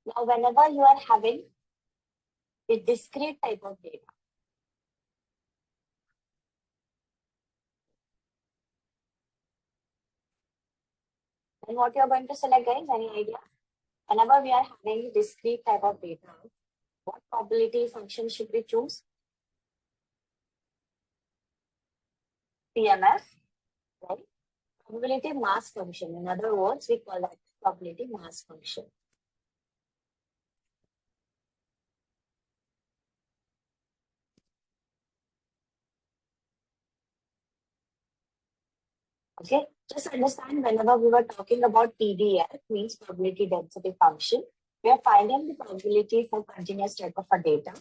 Now, whenever you are having a discrete type of data, then what you are going to select, guys? Any idea? Whenever we are having discrete type of data, what probability function should we choose? PMF, right? Probability mass function. In other words, we call that probability mass function. Okay, just understand whenever we were talking about PDF, means probability density function, we are finding the probability for continuous type of a data.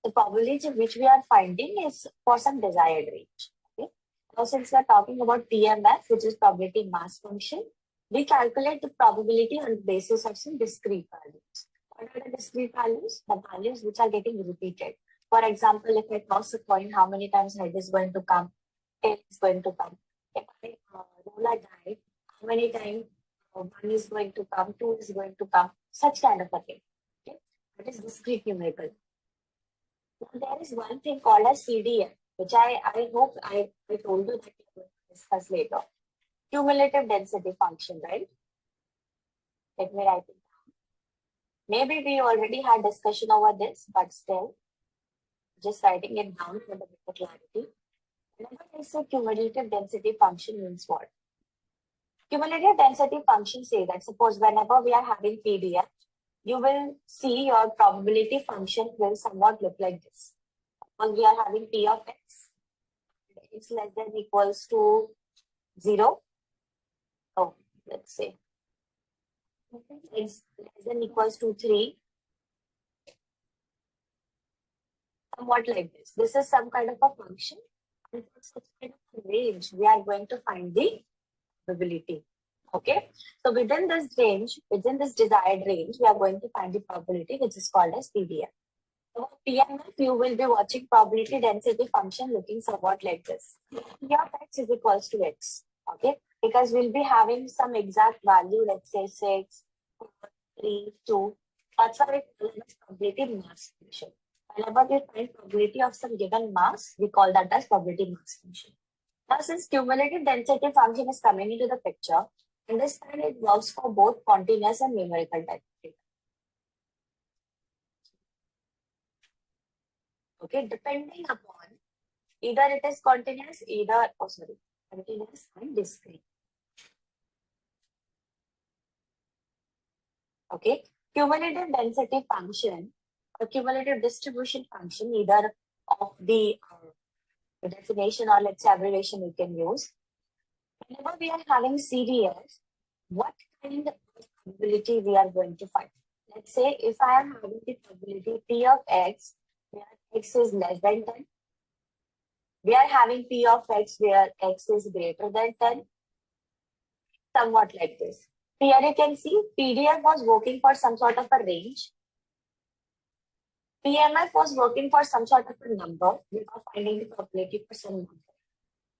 The probability which we are finding is for some desired range. Okay, now since we are talking about PMF, which is probability mass function, we calculate the probability on the basis of some discrete values. What are the discrete values? The values which are getting repeated. For example, if I toss a coin, how many times head is going to come? Tail is going to come. If I roll a die, how many times one is going to come, two is going to come, such kind of a thing. Okay? That is discrete numerical. Now, there is one thing called as CDF, which I hope I told you that we are going to discuss later. Cumulative density function, right? Let me write it down. Maybe we already had discussion over this, but still, just writing it down for the better clarity. Whenever I say cumulative density function means what? Cumulative density function say that suppose whenever we are having PDF, you will see your probability function will somewhat look like this. When we are having P of X, it's less than equals to 0. Oh, let's say it's less than equals to 3. Somewhat like this. This is some kind of a function. And for such kind of a range, we are going to find the probability. Okay, so within this range, within this desired range, we are going to find the probability, which is called as PDF. So PMF, you will be watching probability density function looking somewhat like this. P of X is equals to X. Okay, because we'll be having some exact value, let's say 6, 4, 3, 2. That's why we call it as probability mass function. Whenever we find probability of some given mass, we call that as probability mass function. Now, since cumulative density function is coming into the picture, understand it works for both continuous and numerical type of data. Okay, depending upon either it is continuous, continuous and discrete. Okay, cumulative density function or cumulative distribution function, either of the definition or let's say abbreviation we can use. Whenever we are having CDF, what kind of probability we are going to find? Let's say if I am having the probability P of X, where X is less than 10. We are having P of X where X is greater than 10. Somewhat like this. Here you can see PDF was working for some sort of a range. PMF was working for some sort of a number. We are finding the probability for some number.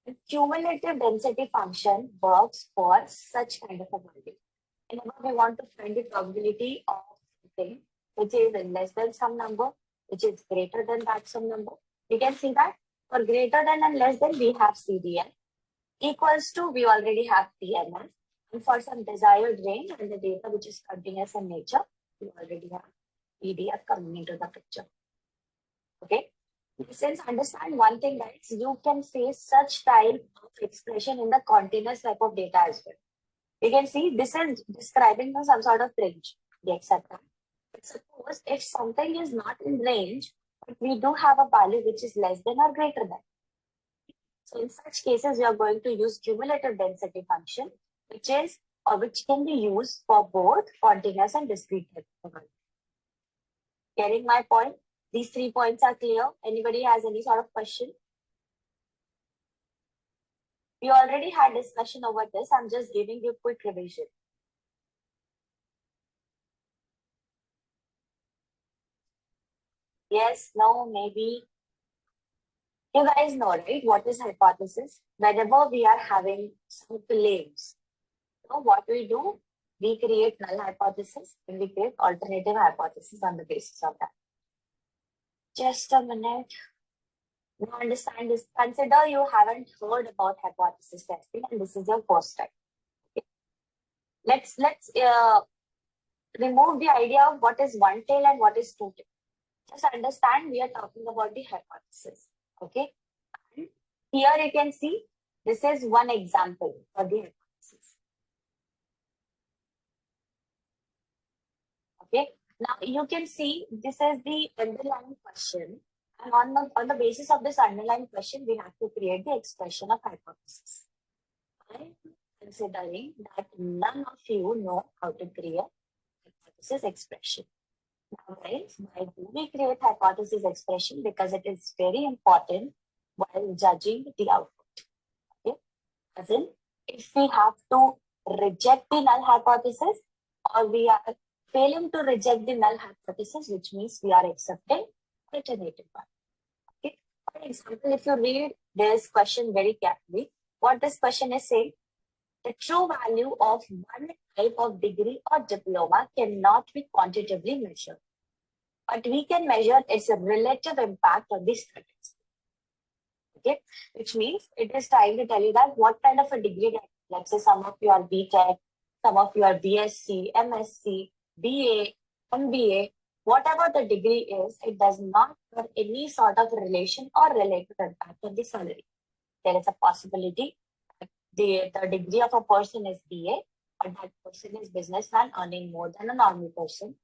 The cumulative density function works for such kind of a value. Whenever we want to find the probability of something which is less than some number, which is greater than that some number, we can see that for greater than and less than we have CDF. Equals to we already have PMF. And for some desired range and the data which is continuous in nature, we already have PDF coming into the picture. Okay. Since understand one thing, guys, you can face such type of expression in the continuous type of data as well. You can see this is describing some sort of range, etc. But suppose if something is not in range, but we do have a value which is less than or greater than. So in such cases, we are going to use cumulative density function, which is or which can be used for both continuous and discrete type of value. Getting my point? These 3 points are clear. Anybody has any sort of question? We already had discussion over this. I'm just giving you a quick revision. Yes, no, maybe. You guys know, right? What is hypothesis? Whenever we are having some claims, what we do? We create null hypothesis and we create alternative hypothesis on the basis of that. Just a minute. Now understand this. Consider you haven't heard about hypothesis testing and this is your first time. Okay. Let's remove the idea of what is one tail and what is two tail. Just understand we are talking about the hypothesis. Okay. And here you can see this is one example for the hypothesis. Okay. Now you can see this is the underlying question. And on the basis of this underlying question, we have to create the expression of hypothesis. I'm considering that none of you know how to create hypothesis expression. Now guys, why do we create hypothesis expression? Because it is very important while judging the output. Okay? As in, if we have to reject the null hypothesis or we are failing to reject the null hypothesis, which means we are accepting alternative one. Okay? For example, if you read this question very carefully, what this question is saying, the true value of one type of degree or diploma cannot be quantitatively measured, but we can measure its relative impact on the studies. Okay, which means it is trying to tell you that what kind of a degree, let's say some of you are BTech, some of you are BSc, MSc, BA, MBA, whatever the degree is, it does not have any sort of relation or relative impact on the salary. There is a possibility that the degree of a person is BA, but that person is businessman earning more than a normal person.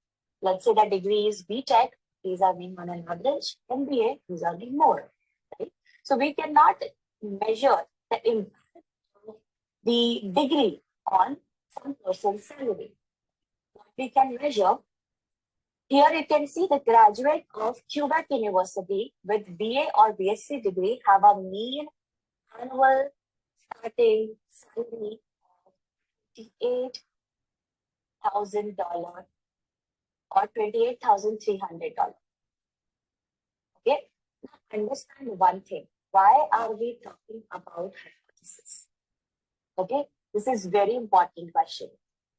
Let's say the degree is BTech, he's earning on an average, MBA, he's earning more. Right? So we cannot measure the impact of the degree on some person's salary. What we can measure, here you can see the graduate of Quebec University with BA or BSc degree have a mean annual starting salary of $28,000 or $28,300. Okay, now understand one thing. Why are we talking about hypothesis? Okay, this is very important question.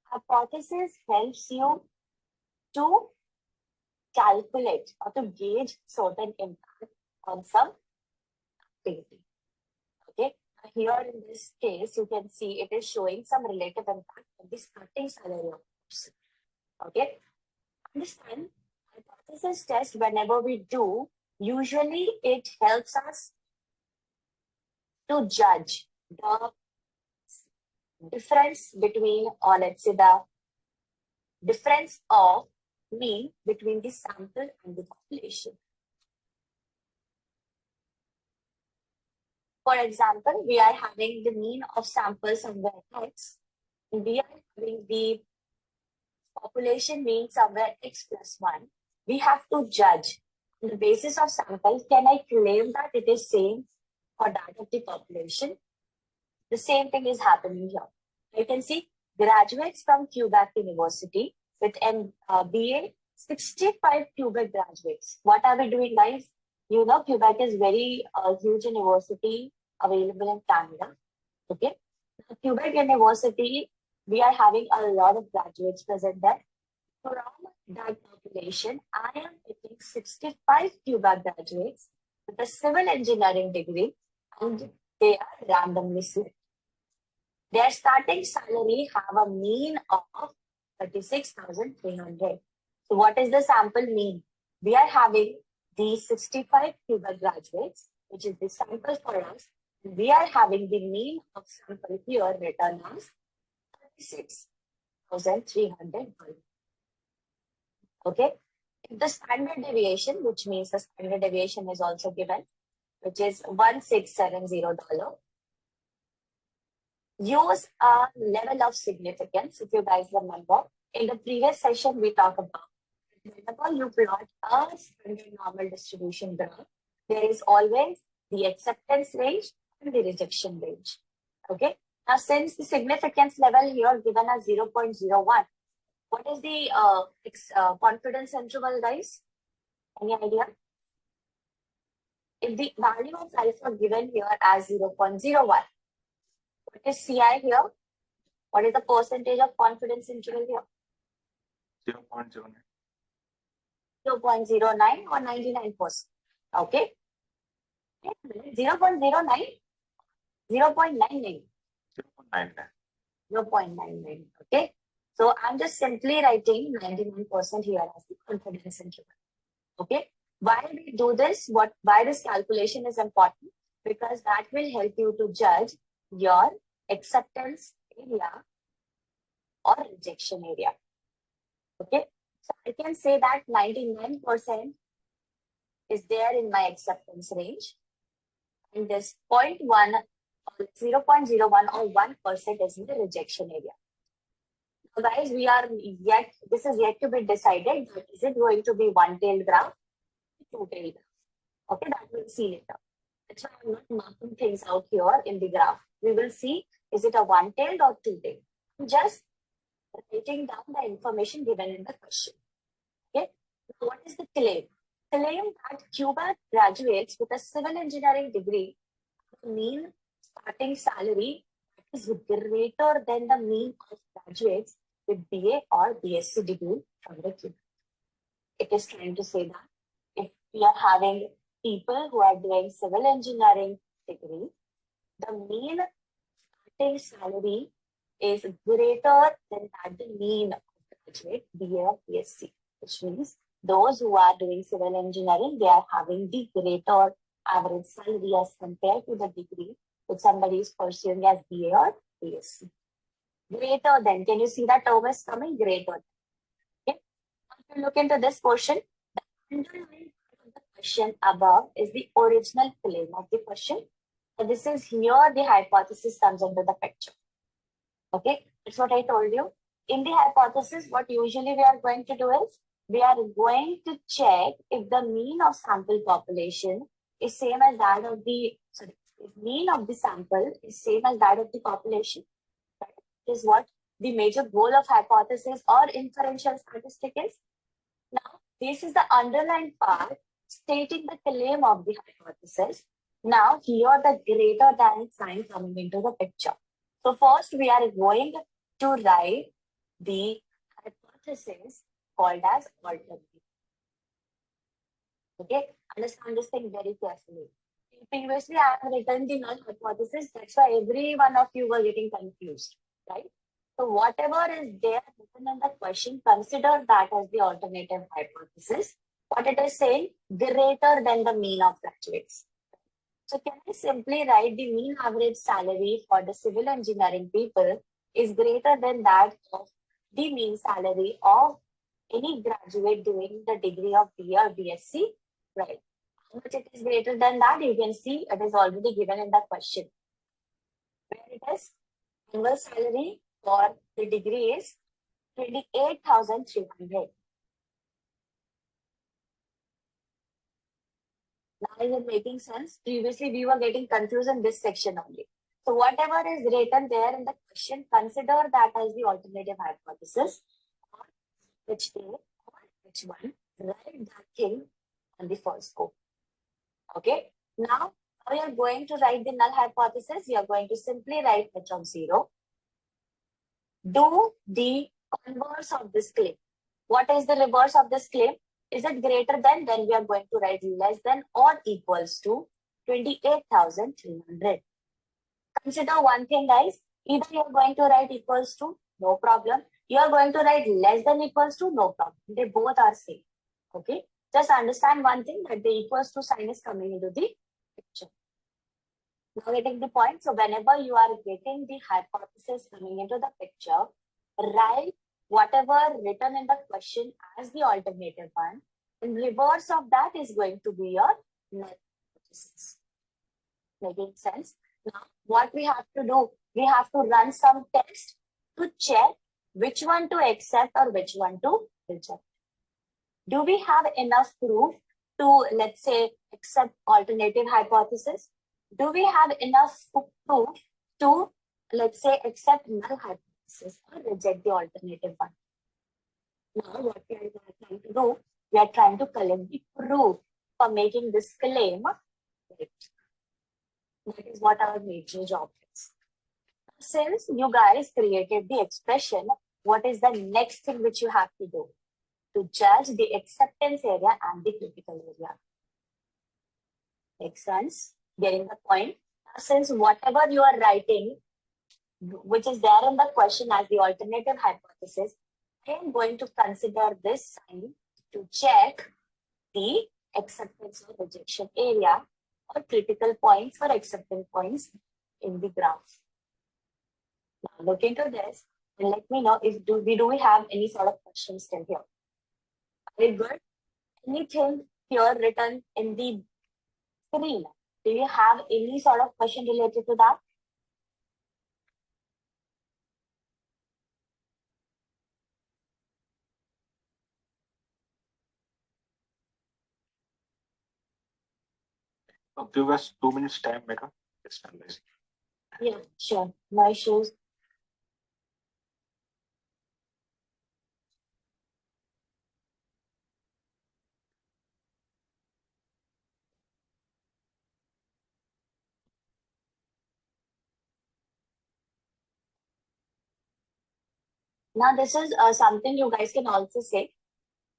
Hypothesis helps you to calculate or to gauge certain impact on some activity. Okay, here in this case, you can see it is showing some relative impact on the starting salary of person. Okay, understand, hypothesis test, whenever we do, usually it helps us to judge the difference between, or let's say the difference of mean between the sample and the population. For example, we are having the mean of sample somewhere X, and we are having the population mean somewhere X plus 1. We have to judge on the basis of sample, can I claim that it is same for that of the population? The same thing is happening here. You can see graduates from Quebec University with BA, 65 Quebec graduates. What are we doing, guys? You know, Quebec is very huge university available in Canada. Okay, Quebec University, we are having a lot of graduates present there. From that population, I am picking 65 Quebec graduates with a civil engineering degree, and they are randomly selected. Their starting salary have a mean of 36,300. So what is the sample mean? We are having these 65 Quebec graduates, which is the sample for us. We are having the mean of sample here written as 36,300. Okay. If the standard deviation, which means the standard deviation is also given, which is $1670. Use a level of significance. If you guys remember, in the previous session, we talked about whenever you plot a standard normal distribution graph, there is always the acceptance range and the rejection range. Okay. Now, since the significance level here given as 0.01, what is the confidence interval, guys? Any idea? If the value of alpha given here as 0.01, what is CI here? What is the percentage of confidence interval here? 0.09. 0.09 or 99%. Okay. 0.09, 0.99. 0.99. Okay. So I'm just simply writing 99% here as the confidence interval. Okay. Why we do this? Why this calculation is important? Because that will help you to judge your acceptance area or rejection area. Okay. So I can say that 99% is there in my acceptance range. And this 0.1 or 0.01 or 1% is in the rejection area. So guys, this is yet to be decided. Is it going to be one-tailed graph, two-tailed graph? Okay, that we'll see later. That's why I'm not marking things out here in the graph. We will see, is it a one-tailed or two-tailed? I'm just writing down the information given in the question. Okay, now what is the claim? Claim that QBAC graduates with a civil engineering degree, the mean starting salary is greater than the mean of graduates with BA or BSc degree from the QBAC. It is trying to say that if we are having people who are doing civil engineering degree, the mean starting salary is greater than that the mean of graduate BA or BSc, which means those who are doing civil engineering, they are having the greater average salary as compared to the degree which somebody is pursuing as BA or BSc. Greater than, can you see that term is coming? Greater than. Okay. If you look into this portion, the underlying part of the question above is the original claim of the question. So this is here the hypothesis comes into the picture. Okay, that's what I told you. In the hypothesis, what usually we are going to do is, we are going to check if the mean of sample population is same as that of the, if mean of the sample is same as that of the population. That is what the major goal of hypothesis or inferential statistic is. Now, this is the underlying part stating the claim of the hypothesis. Now, here the greater than sign coming into the picture. So first we are going to write the hypothesis called as alternative. Okay, understand this thing very carefully. Previously, I have written the null hypothesis. That's why every one of you were getting confused, right? So whatever is there written in the question, consider that as the alternative hypothesis. What it is saying, greater than the mean of graduates. So can I simply write the mean average salary for the civil engineering people is greater than that of the mean salary of any graduate doing the degree of BA or BSc, right? How much it is greater than that, you can see it is already given in the question. Where it is, annual salary for the degree is 28,300. Now is it making sense? Previously, we were getting confused in this section only. So whatever is written there in the question, consider that as the alternative hypothesis, or which day or which one, write that thing on the first go. Okay. Now, we are going to write the null hypothesis. We are going to simply write h of 0. Do the converse of this claim. What is the reverse of this claim? Is it greater than? Then we are going to write less than or equals to 28,300. Consider one thing, guys. Either you are going to write equals to, no problem. You are going to write less than equals to, no problem. They both are same. Okay. Just understand one thing, that the equals to sign is coming into the picture. Now getting the point. So whenever you are getting the hypothesis coming into the picture, write whatever written in the question as the alternative one. And reverse of that is going to be your null hypothesis. Making sense? Now, what we have to do, we have to run some tests to check which one to accept or which one to reject. Do we have enough proof to, let's say, accept alternative hypothesis? Do we have enough proof to, let's say, accept null hypothesis or reject the alternative one? Now, what we are trying to do, we are trying to collect the proof for making this claim. That is what our major job is. since you guys created the expression, what is the next thing which you have to do? To judge the acceptance area and the critical area. Makes sense? Getting the point? Since whatever you are writing, which is there in the question as the alternative hypothesis, I am going to consider this sign to check the acceptance or rejection area or critical points or acceptance points in the graph. Now look into this and let me know if do we have any sort of questions still here. Very good. Anything here written in the screen? Do you have any sort of question related to that? Give us 2 minutes time, Megha. Just analyze. Yeah, sure. No issues. Now, this is something you guys can also say.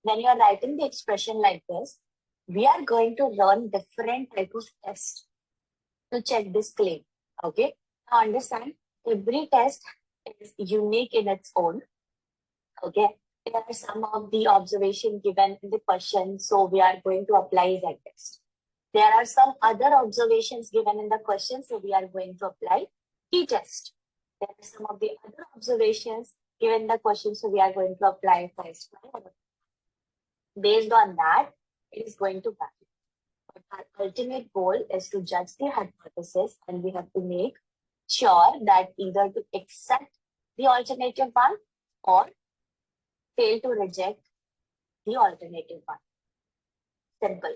When you are writing the expression like this, we are going to run different type of tests to check this claim. Okay? Now, understand, every test is unique in its own. Okay? There are some of the observation given in the question, so we are going to apply that test. There are some other observations given in the question, so we are going to apply t-test. There are some of the other observations given in the question, so we are going to apply test. Based on that, it is going to vary. But our ultimate goal is to judge the hypothesis, and we have to make sure that either to accept the alternative one or fail to reject the alternative one. Simple.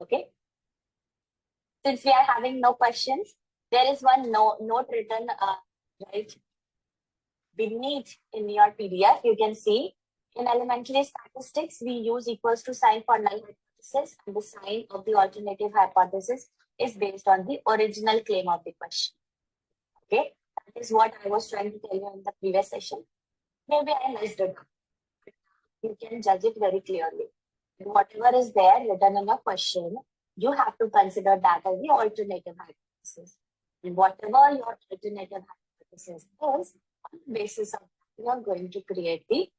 Okay. Since we are having no questions, there is one note written right beneath in your PDF. You can see in elementary statistics, we use equals to sign for null hypothesis, and the sign of the alternative hypothesis is based on the original claim of the question. Okay, that is what I was trying to tell you in the previous session. Maybe I messed it up. You can judge it very clearly. Whatever is there written in a question, you have to consider that as the alternative hypothesis. And whatever your alternative hypothesis is, on the basis of that, you are going to create the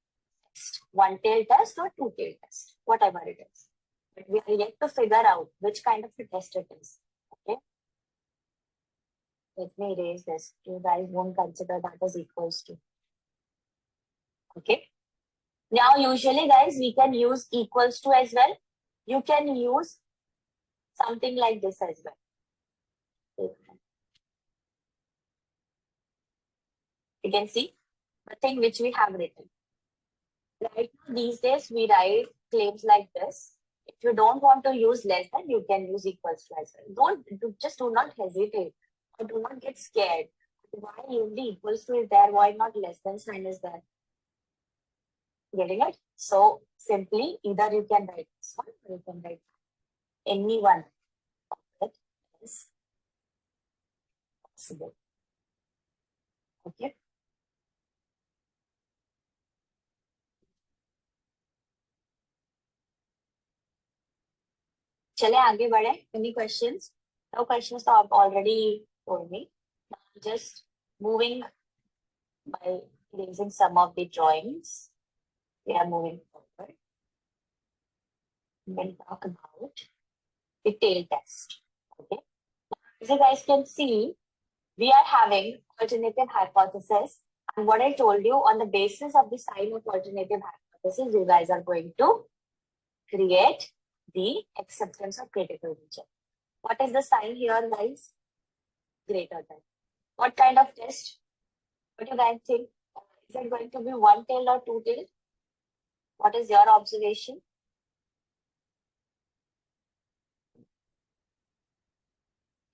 test, one-tailed test or two-tailed test, whatever it is. But we are yet to figure out which kind of a test it is. Okay. Let me erase this. You guys won't consider that as equals to. Okay. Now, usually, guys, we can use equals to as well. You can use something like this as well. You can see the thing which we have written. Right now, these days, we write claims like this. If you don't want to use less than, you can use equals to as well. Just do not hesitate or do not get scared. Why only equals to is there? Why not less than sign is there? Getting it? So simply, either you can write this one or you can write any one of it is possible. Okay. चले आगे बढ़े. Any questions? No questions. So I've already told me. Now just moving by erasing some of the drawings. We are moving forward. We'll talk about the tail test. Okay. As you guys can see, we are having alternative hypothesis. And what I told you, on the basis of the sign of alternative hypothesis, you guys are going to create the acceptance of critical region. What is the sign here, guys? Greater than. What kind of test? What do you guys think? Is it going to be one-tailed or two-tailed? What is your observation?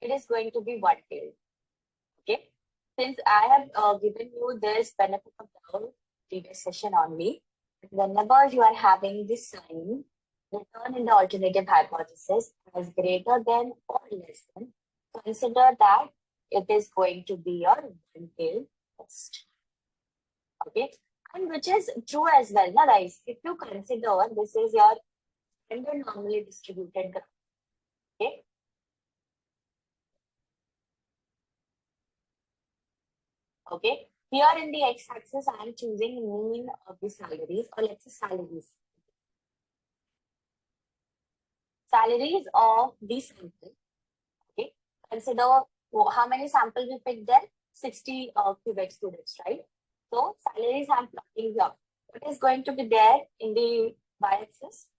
It is going to be one-tailed. Okay. Since I have given you this benefit of doubt previous session only, whenever you are having this sign written in the alternative hypothesis as greater than or less than, consider that it is going to be your one-tailed test. Okay, and which is true as well, na guys? If you consider this is your standard normally distributed graph. Okay. Okay. Here in the x-axis, I am choosing mean of the salaries, or let's say salaries. Salaries of the sample. Okay. Consider how many samples we picked there? 60 Quebec students, right? So salaries I'm plotting here. What is going to be there in the y-axis?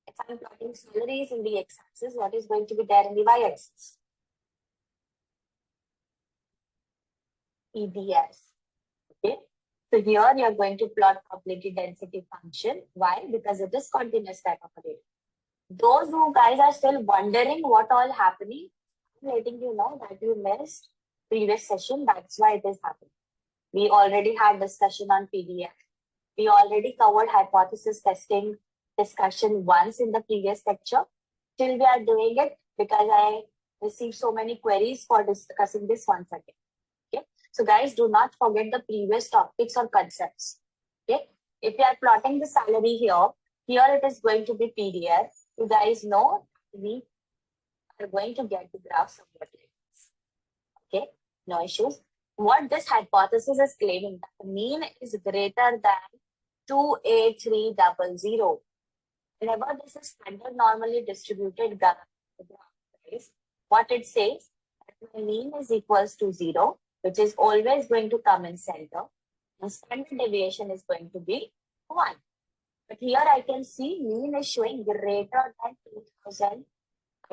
If I'm plotting salaries in the x-axis, what is going to be there in the y-axis? EDS. Okay. So here you are going to plot probability density function. Why? Because it is continuous type of a data. Those who guys are still wondering what all happening, I'm letting you know that you missed previous session. That's why it is happening. We already had discussion on PDF. We already covered hypothesis testing discussion once in the previous lecture. Still we are doing it because I received so many queries for discussing this once again. Okay. So guys, do not forget the previous topics or concepts. Okay. If you are plotting the salary here it is going to be PDF. You guys know we are going to get the graph somewhat like this. Okay. No issues. What this hypothesis is claiming that the mean is greater than 28300. Whenever this is standard normally distributed graph, what it says that my mean is equals to 0, which is always going to come in center, and standard deviation is going to be 1. But here I can see mean is showing greater than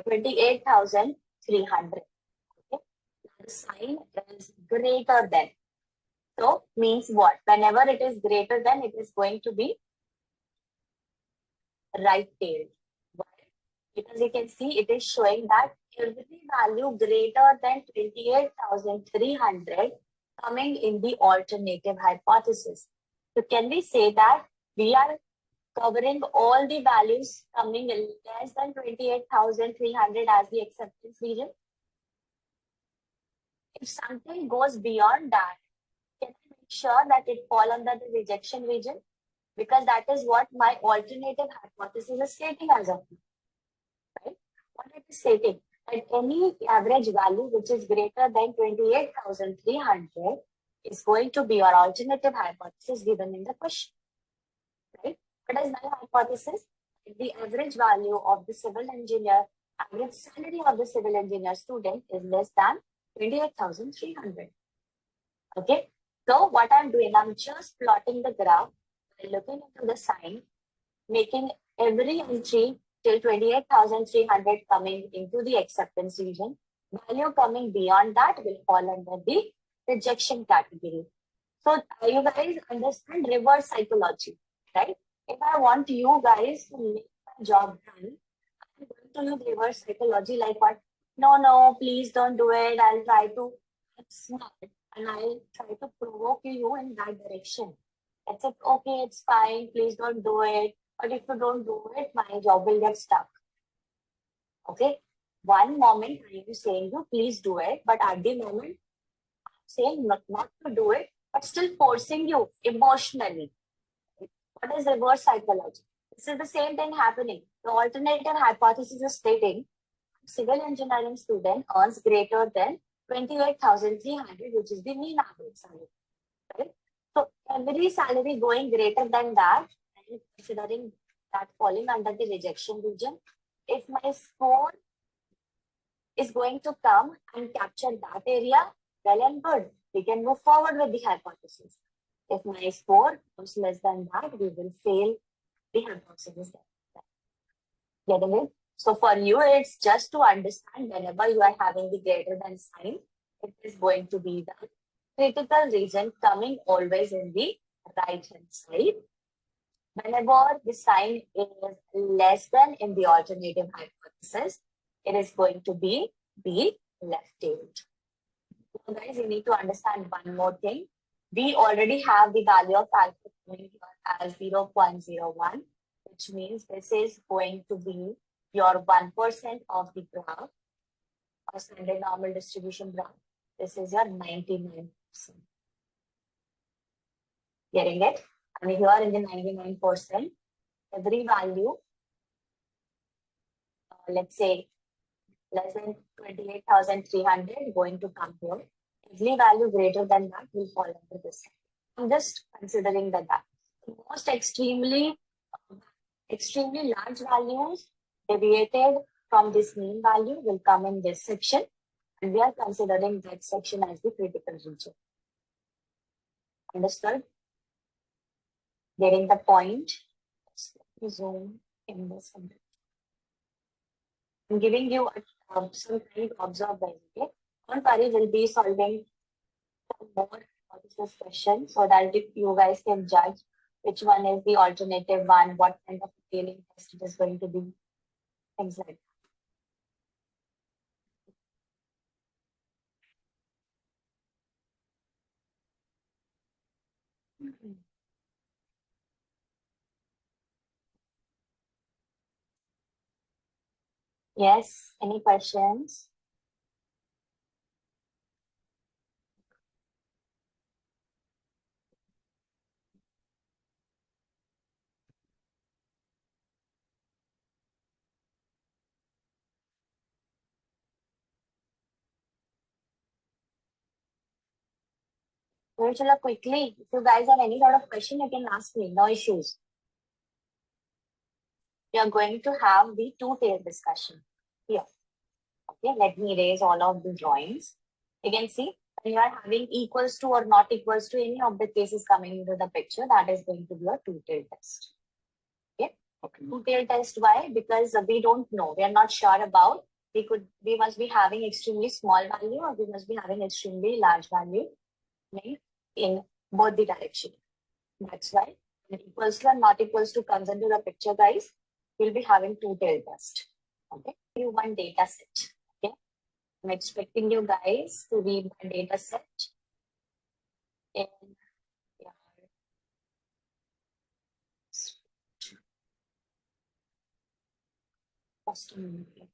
28,300. Okay, the sign is greater than. So means what? Whenever it is greater than, it is going to be right-tailed. Why? Because you can see it is showing that every value greater than 28,300 coming in the alternative hypothesis. So can we say that we are covering all the values coming less than 28,300 as the acceptance region? If something goes beyond that, can I make sure that it fall under the rejection region? Because that is what my alternative hypothesis is stating as of now. Right? What it is stating that any average value which is greater than 28,300 is going to be your alternative hypothesis given in the question. Right? What is my hypothesis? The average value of the civil engineer, average salary of the civil engineer student is less than 28,300. Okay. So what I'm doing, I'm just plotting the graph, looking into the sign, making every entry till 28,300 coming into the acceptance region. Value coming beyond that will fall under the rejection category. So you guys understand reverse psychology, right? If I want you guys to make my job done, I'm going to use reverse psychology like what? No, please don't do it. I'll try to smart and I'll try to provoke you in that direction. It's like, okay, it's fine. Please don't do it. But if you don't do it, my job will get stuck. Okay. One moment I am saying you, please do it. But at the moment, I'm saying not to do it, but still forcing you emotionally. What is reverse psychology? This is the same thing happening. The alternative hypothesis is stating civil engineering student earns greater than 28,300, which is the mean average salary. Right? So every salary going greater than that, and considering that falling under the rejection region, if my score is going to come and capture that area, well and good. We can move forward with the hypothesis. If my score comes less than that, we will fail the hypothesis. Getting it? So for you, it's just to understand whenever you are having the greater than sign, it is going to be the critical region coming always in the right hand side. Whenever the sign is less than in the alternative hypothesis, it is going to be the left-tailed. So guys, you need to understand one more thing. We already have the value of alpha coming here as 0.01, which means this is going to be your 1% of the graph. or standard normal distribution branch, this is your 99%. Getting it? And here in the 99%, every value, let's say less than 28,300 going to come here. Every value greater than that will fall under this. I'm just considering that. The most extremely large values deviated from this mean value will come in this section, and we are considering that section as the critical region. Understood? Getting the point? Zoom in this. I'm giving you some kind of observe by okay. On Pari will be solving some more of this question so that you guys can judge which one is the alternative one, what kind of detailing test it is going to be, things like that. Yes, any questions? Ursula, quickly, if you guys have any sort of question, you can ask me, no issues. We are going to have the two-tailed discussion here. Okay, let me erase all of the drawings. You can see when you are having equals to or not equals to any of the cases coming into the picture, that is going to be a two-tailed test. Okay, two-tailed test, why? Because we don't know, we are not sure about, we must be having extremely small value or we must be having extremely large value in both the direction. That's why when equals to and not equals to comes into the picture, guys, we'll be having two-tailed test. Okay, you one data set. Okay, I'm expecting you guys to read the data set in your custom. Okay.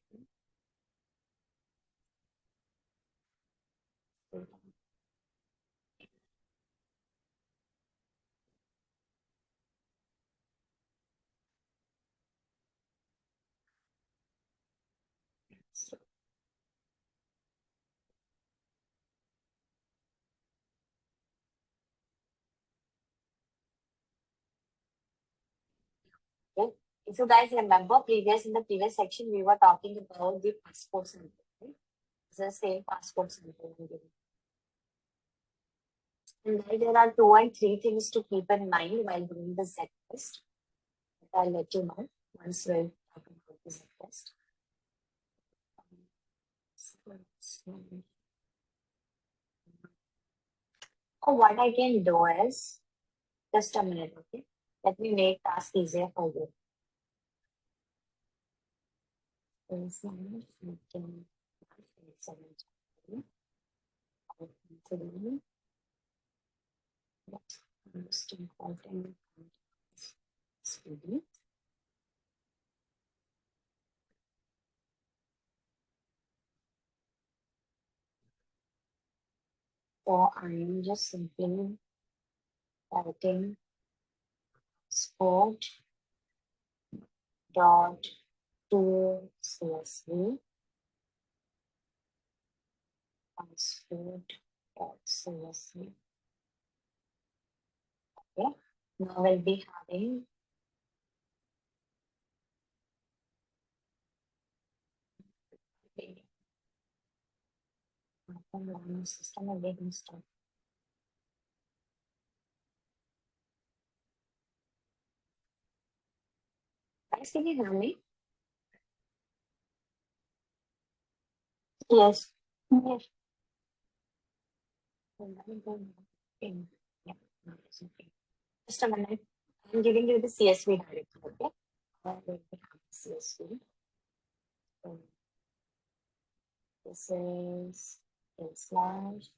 If you guys remember, in the previous section, we were talking about the passport sample. Right? It's the same passport sample. And there are 2 and 3 things to keep in mind while doing the Z test. I'll let you know once we talk about the Z test. Oh, what I can do is, just a minute, okay? Let me make task easier for you. Most important student. So I am just simply writing sport dot to CSV sport dot CSV. Okay, now we'll be having system again start. Guys, can you hear me? Yes. Yes. Just a minute. I'm giving you the CSV directly, okay? I'm going to have CSV. So this is slash.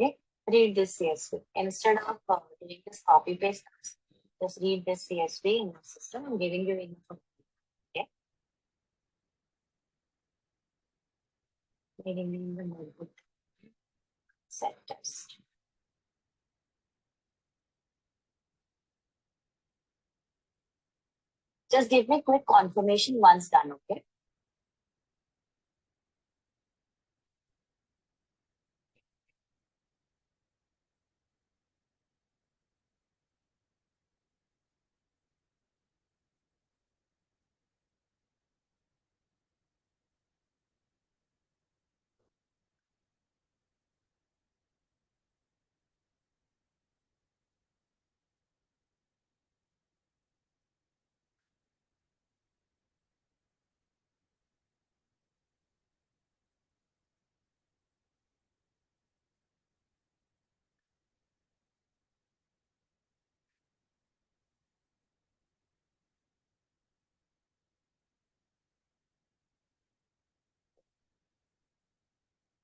Okay, read this CSV. Instead of doing this copy paste, just read this CSV in the system. I'm giving you info. Okay. Renaming the notebook. Set test. Just give me quick confirmation once done, okay?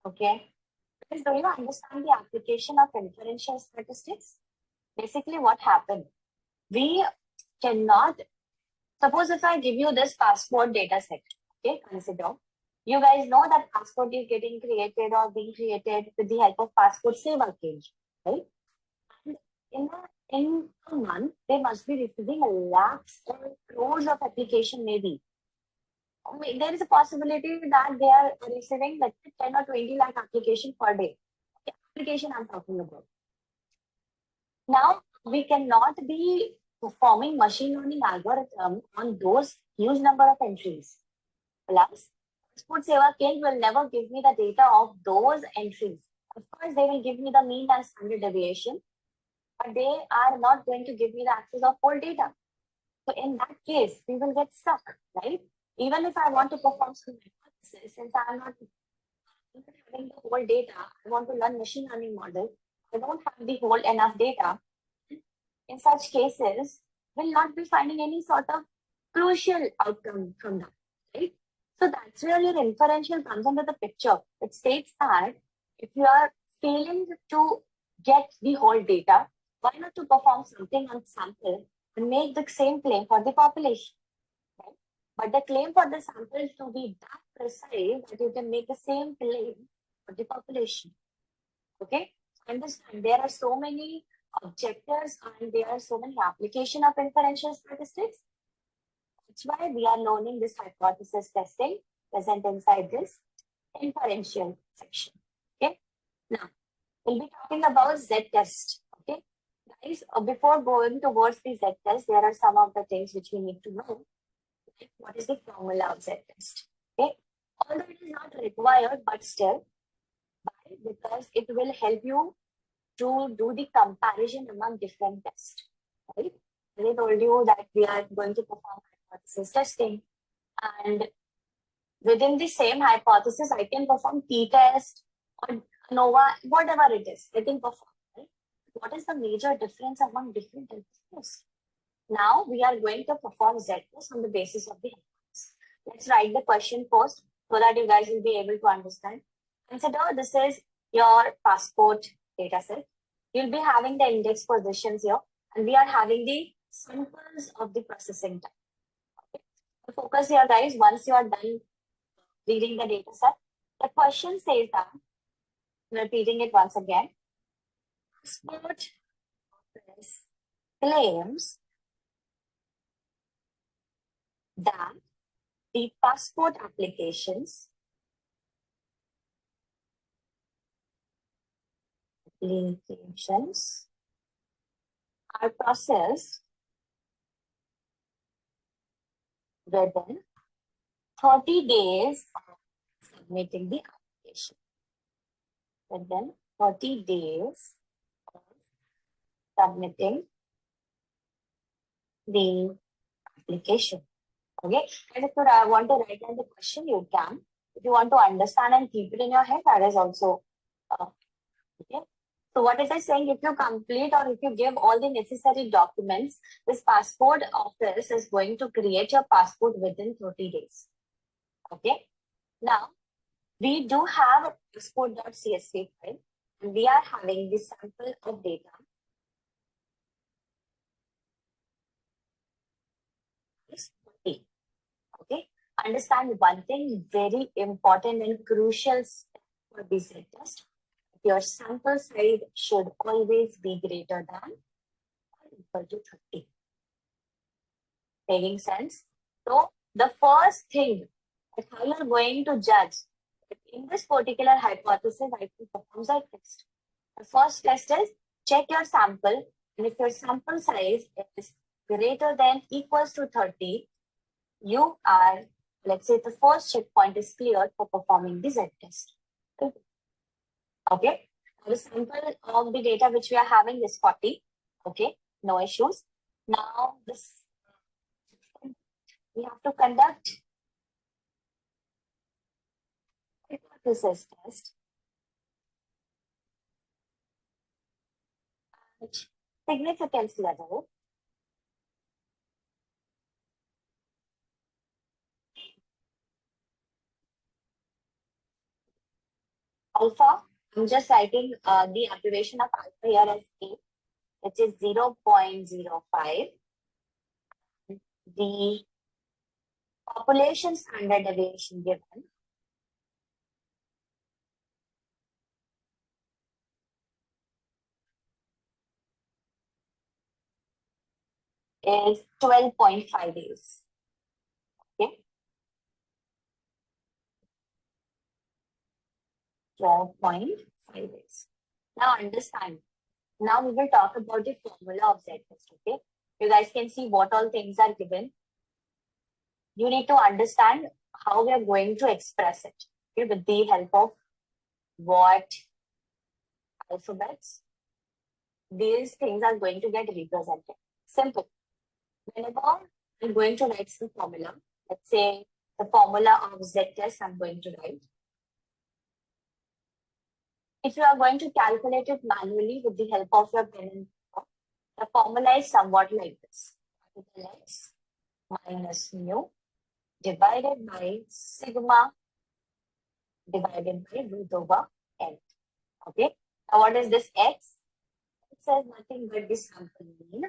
Okay. Guys, do you understand the application of inferential statistics? Basically, what happened? We cannot, suppose if I give you this passport data set, okay, consider. You guys know that passport is getting created or being created with the help of passport saver page, right? And in a month, they must be receiving lakhs or crores of application maybe. There is a possibility that they are receiving like 10 or 20 lakh application per day. Okay, application I'm talking about. Now, we cannot be performing machine learning algorithm on those huge number of entries. Plus, Passport Seva King will never give me the data of those entries. Of course, they will give me the mean and standard deviation, but they are not going to give me the access of whole data. So in that case, we will get stuck, right? Even if I want to perform some hypothesis, since I'm not having the whole data, I want to learn machine learning model, I don't have the whole enough data. In such cases, will not be finding any sort of crucial outcome from that, right? So that's where your inferential comes into the picture. It states that if you are failing to get the whole data, why not to perform something on sample and make the same claim for the population, right? But the claim for the sample is to be that precise that you can make the same claim for the population. Okay? Understand there are so many objectives and there are so many application of inferential statistics. That's why we are learning this hypothesis testing present inside this inferential section. Okay. Now we'll be talking about Z-test. Okay. Guys, before going towards the Z-test, there are some of the things which we need to know. Like what is the formula of Z-test? Okay. Although it is not required, but still, why? Because it will help you to do the comparison among different tests, right? As I told you that we are going to perform hypothesis testing, and within the same hypothesis, I can perform t-test or ANOVA, whatever it is, I can perform, right? What is the major difference among different tests? Now we are going to perform Z-test on the basis of the hypothesis. Let's write the question first so that you guys will be able to understand. Consider this is your passport data set. You'll be having the index positions here, and we are having the samples of the processing time. Okay. So focus here, guys. Once you are done reading the data set, the question says that, repeating it once again, passport office claims that the passport applications are processed within 30 days of submitting the application. Within 30 days of submitting the application. Okay, and if you want to write down the question, you can. If you want to understand and keep it in your head, that is also okay. So what is I saying? If you complete or if you give all the necessary documents, this passport office is going to create your passport within 30 days. Okay. Now, we do have a passport.csv file, and we are having this sample of data. Okay. understand one thing, very important and crucial step for the Z test. Your sample size should always be greater than or equal to 30. Making sense? So the first thing that how you're going to judge in this particular hypothesis, I can perform Z test. The first test is check your sample, and if your sample size is greater than equals to 30, you are, let's say the first checkpoint is cleared for performing the Z test. Okay. The sample of the data which we are having is 40. Okay. No issues. Now this we have to conduct hypothesis test. Significance level. Alpha, I'm just writing the abbreviation of alpha here as A, which is 0.05. The population standard deviation given is 12.5 days. Okay. 12.5 days. Now understand. Now we will talk about the formula of Z test. Okay. You guys can see what all things are given. You need to understand how we are going to express it. Okay, with the help of what alphabets these things are going to get represented. Simple. Whenever I'm going to write some formula, let's say the formula of Z test I'm going to write. If you are going to calculate it manually with the help of your pen and paper, the formula is somewhat like this. Capital X minus mu divided by sigma divided by root over n. Okay. Now what is this X? It says nothing but the sample mean.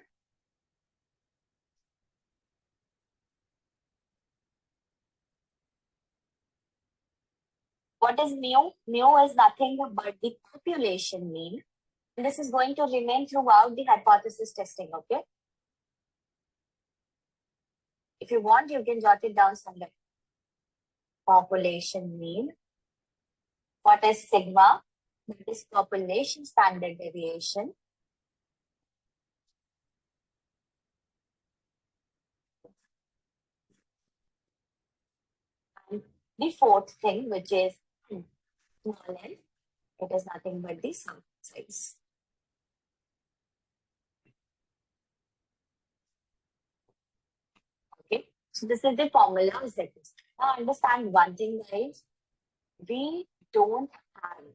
What is mu? Mu is nothing but the population mean. And this is going to remain throughout the hypothesis testing, okay? If you want, you can jot it down somewhere. Population mean. What is sigma? That is population standard deviation. And the fourth thing, which is small n, it is nothing but the sample size. Okay, so this is the formula of Z test. Now understand one thing, guys. We don't have,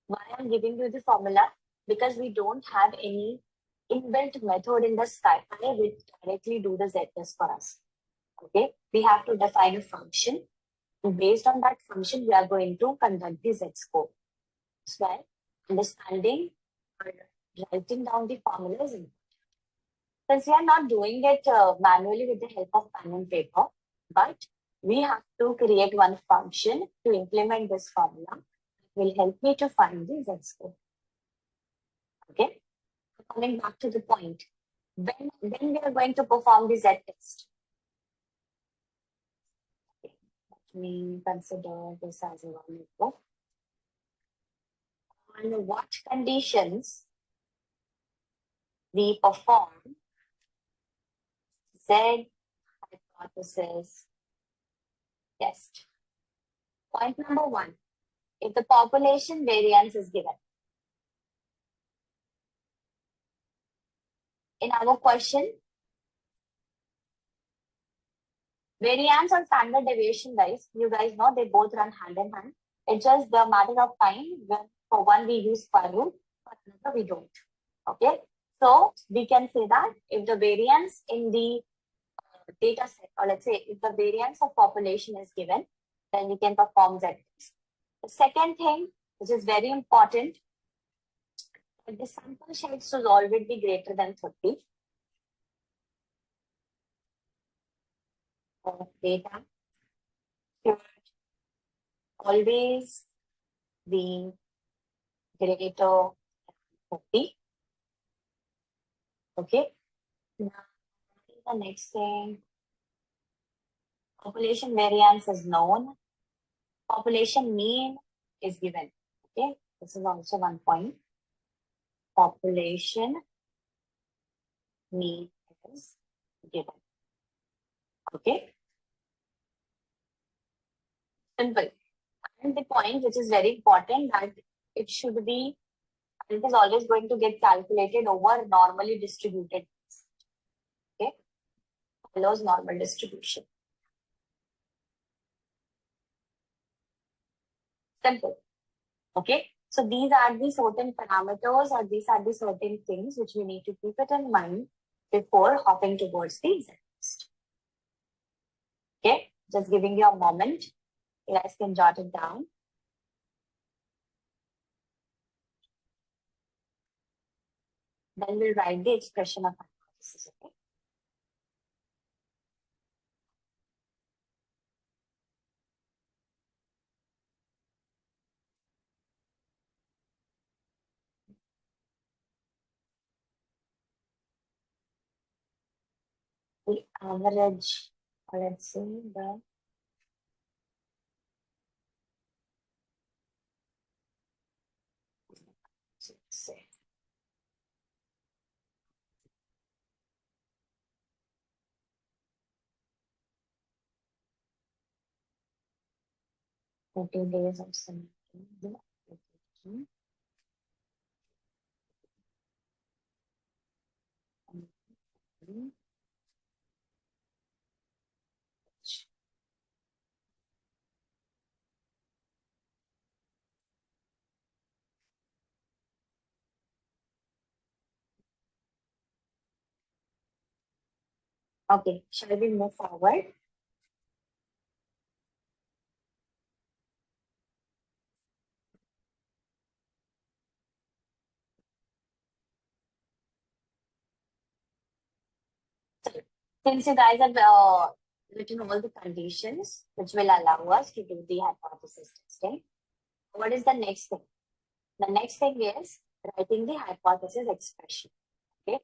why I'm giving you the formula? Because we don't have any inbuilt method in the SciPy which directly do the Z test for us. Okay, we have to define a function. And based on that function, we are going to conduct the Z score. That's why understanding or writing down the formula is important. Since we are not doing it manually with the help of pen and paper, but we have to create one function to implement this formula. It will help me to find the Z score. Okay, coming back to the point, when we are going to perform the Z test. Okay. Let me consider this as a one equal. On what conditions we perform Z hypothesis test. Point number one, if the population variance is given. In our question, variance and standard deviation, guys, you guys know they both run hand in hand. It's just the matter of time when for one we use square root, for another we don't. Okay, so we can say that if the variance in the data set, or let's say if the variance of population is given, then we can perform Z test. The second thing, which is very important, the sample size should always be greater than 30 of data should always be greater than 30. Okay. Now, the next thing, population variance is known. Population mean is given. Okay. This is also one point. Population mean is given. Okay. Simple. And the point which is very important that it should be, it is always going to get calculated over normally distributed. Okay. Follows normal distribution. Simple. Okay. So these are the certain parameters or these are the certain things which we need to keep it in mind before hopping towards the next. Okay. Just giving you a moment. You guys can jot it down. Then we'll write the expression of hypothesis. Okay. The average, let's say the say 14 days of submitting the application. Okay, shall we move forward? Since you guys have written all the conditions which will allow us to do the hypothesis testing, what is the next thing? The next thing is writing the hypothesis expression. Okay.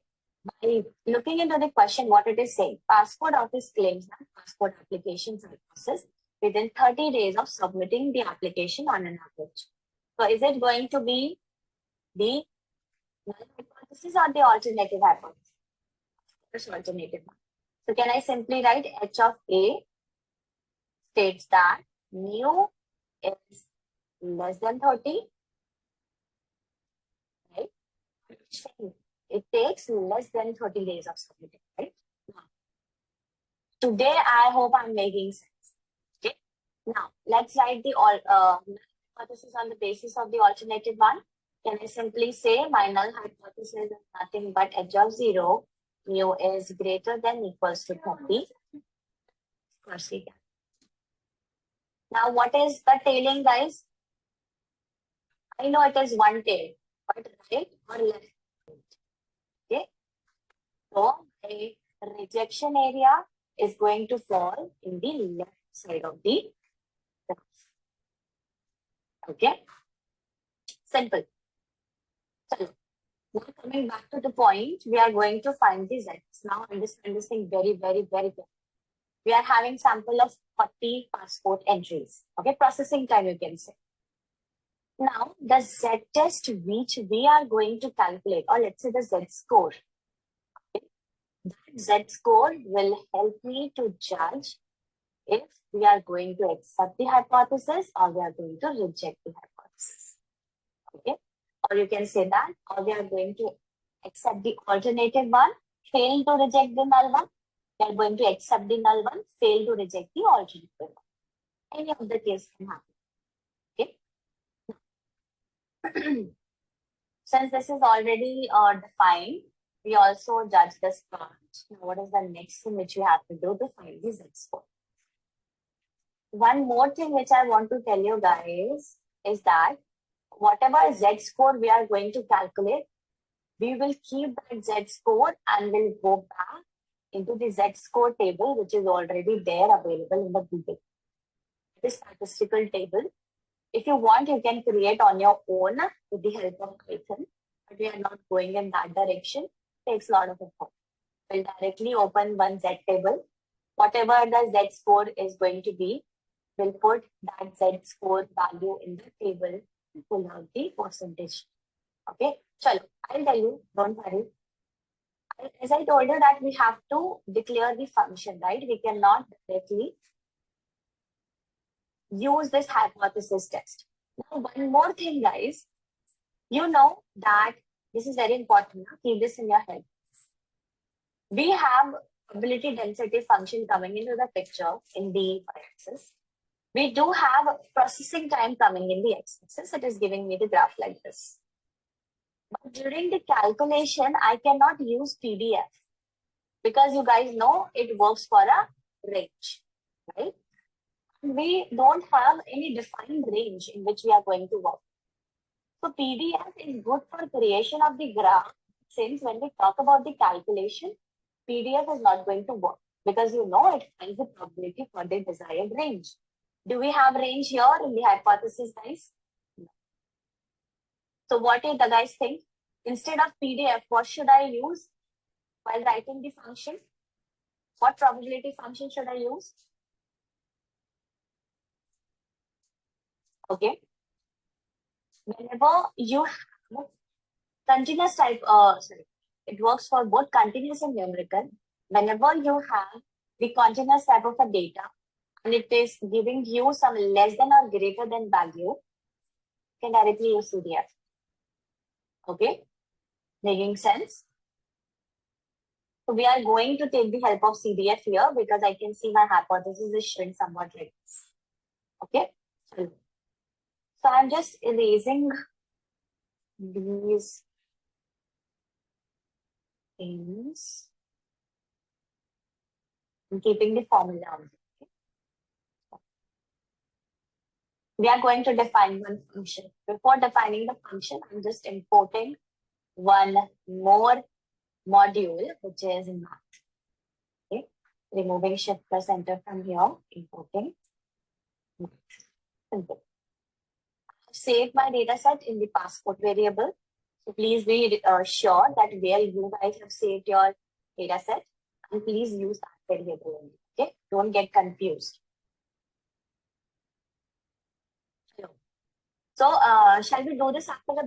By looking into the question, what it is saying, passport office claims that passport applications are processed within 30 days of submitting the application on an average. So is it going to be the null hypothesis or the alternative hypothesis? First alternative one. So can I simply write H of A states that mu is less than 30, right? It takes less than 30 days of submitting, right? Now, today, I hope I'm making sense. Okay. Now, let's write the hypothesis on the basis of the alternative one. Can I simply say my null hypothesis is nothing but H of 0, mu is greater than equals to 30. Of course, we can. Now, what is the tailing, guys? I know it is one tail, but right or left? Okay. So, the rejection area is going to fall in the left side of the graph. Okay. Simple. So, now coming back to the point, we are going to find the z's. Now, understand this thing very, very, very good. We are having sample of 40 passport entries. Okay, processing time you can say. Now, the Z test which we are going to calculate, or let's say the Z score. Okay? That Z score will help me to judge if we are going to accept the hypothesis or we are going to reject the hypothesis. Okay, or you can say that, or we are going to accept the alternative one, fail to reject the null one. We are going to accept the null one, fail to reject the alternative one. Any of the case can happen. Okay. Since this is already defined, we also judge this part. Now, what is the next thing which we have to do to find the Z score? One more thing which I want to tell you guys is that whatever Z score we are going to calculate, we will keep that Z score and we'll go back into the Z score table, which is already there available in the Google. the statistical table. If you want, you can create on your own with the help of Python, but we are not going in that direction. It takes a lot of effort. We'll directly open one Z table. Whatever the Z score is going to be, we'll put that Z score value in the table and pull out the percentage. Okay, chalo, I'll tell you, don't worry. As I told you that we have to declare the function, right? We cannot directly use this hypothesis test. Now, one more thing, guys. You know that this is very important. Keep this in your head. We have probability density function coming into the picture in the y-axis. We do have processing time coming in the x-axis. It is giving me the graph like this. But during the calculation, I cannot use PDF because you guys know it works for a range, right? We don't have any defined range in which we are going to work. So PDF is good for creation of the graph, since when we talk about the calculation, PDF is not going to work because you know it finds the probability for the desired range. Do we have range here in the hypothesis, guys? No. So what do the guys think? Instead of PDF, what should I use while writing the function? What probability function should I use? Okay. Whenever you have continuous type, it works for both continuous and numerical. Whenever you have the continuous type of a data and it is giving you some less than or greater than value, you can directly use CDF. Okay, making sense? So we are going to take the help of CDF here because I can see my hypothesis is showing somewhat like this. Okay, so I'm just erasing these things and keeping the formula on. We are going to define one function. Before defining the function, I'm just importing one more module, which is math. Okay, removing shift plus enter from here, importing math. Simple. I've saved my data set in the passport variable. So please be sure that where you guys have saved your data set, and please use that variable only. Okay, don't get confused. So, shall we do this after the